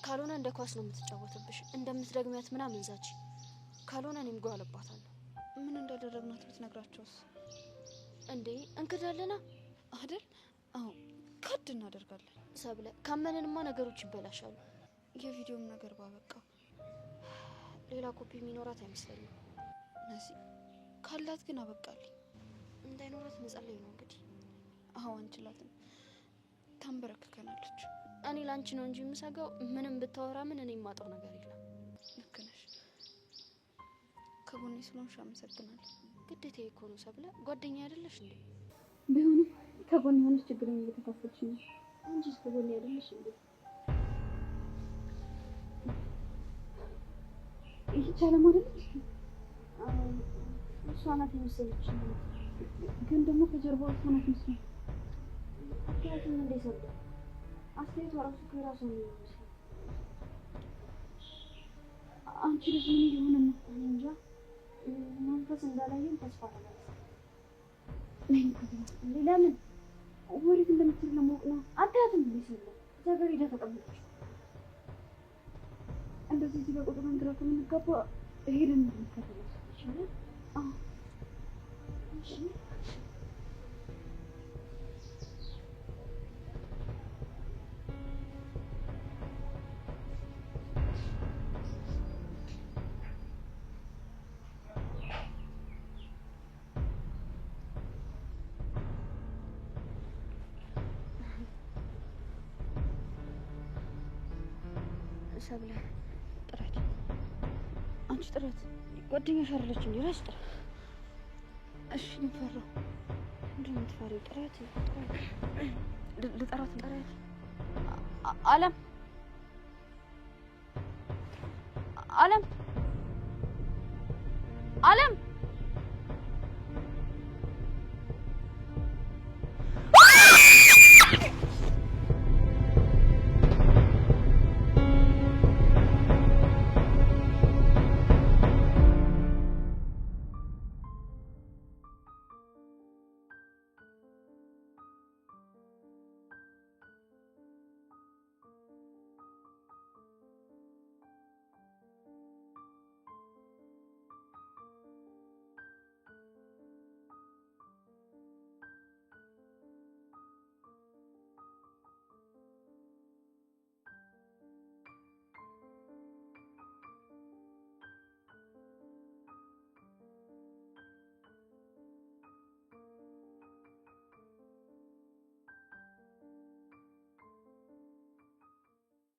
ካልሆነ እንደ ኳስ ነው የምትጫወትብሽ። እንደምትደግሚያት ምናምን ዛች። ካልሆነ እኔም ጓለባታለሁ። ምን እንዳደረግናት ብትነግራቸውስ? እንዴ እንክዳለና አይደል? አዎ ከድ እናደርጋለን። ሰብለ ካመንንማ ነገሮች ይበላሻሉ። የቪዲዮም ነገር ባበቃ። ሌላ ኮፒ የሚኖራት አይመስለኝም። ነሲ ካላት ግን አበቃልኝ። እንዳይኖራት መጸለይ ነው እንግዲህ። አዎ አንችላትም፣ ታንበረክከናለች። እኔ ላንቺ ነው እንጂ የምሰጋው ምንም ብታወራ ምን እኔ የማጣው ነገር የለም። ልክ ነሽ። ከጎኔ ስለሆንሽ አመሰግናለሁ። ግዴታዬ እኮ ነው ሰብለ፣ ጓደኛ አይደለሽ እንዴ? ቢሆንም ከጎኔ የሆነች ችግረኛ እየተካፈለች ነው እንጂ ከጎኔ አይደለሽ እንዴ? ይቻለ ማለት እሷ ናት የመሰለች፣ ግን ደግሞ ከጀርባው እሷ ናት መስሎኝ። አስተያየቱን እንዴ ሰብለ፣ አስተያየቷ ራሱ ከራሱ ነው የሚመስለው። አንቺ ልጅ ምን እየሆነ ነው? እኔ እንጃ። መንፈስ እንዳላየን ተስፋ አደርጋለሁ። ለምን ወዴት እንደምትል ለማወቅ ነው። አታያትም እንዴ ሰብለ? እዛ ጋር ሄዳ ተቀመጠች። እንደዚህ እዚህ ጋር ቁጥሩን ግራ ከምንጋባ ሄደን እንከተለው ይሻላል። አዎ እሺ። ሰብለ ጥረት፣ አንቺ ጥረት ጓደኛሽ አይደለች እንዴ? ራስ ጥረት። እሺ እንፈራው። ምንድን ነው የምትፈሪው? ጥረት ልጠራት ጥረት። አለም አለም አለም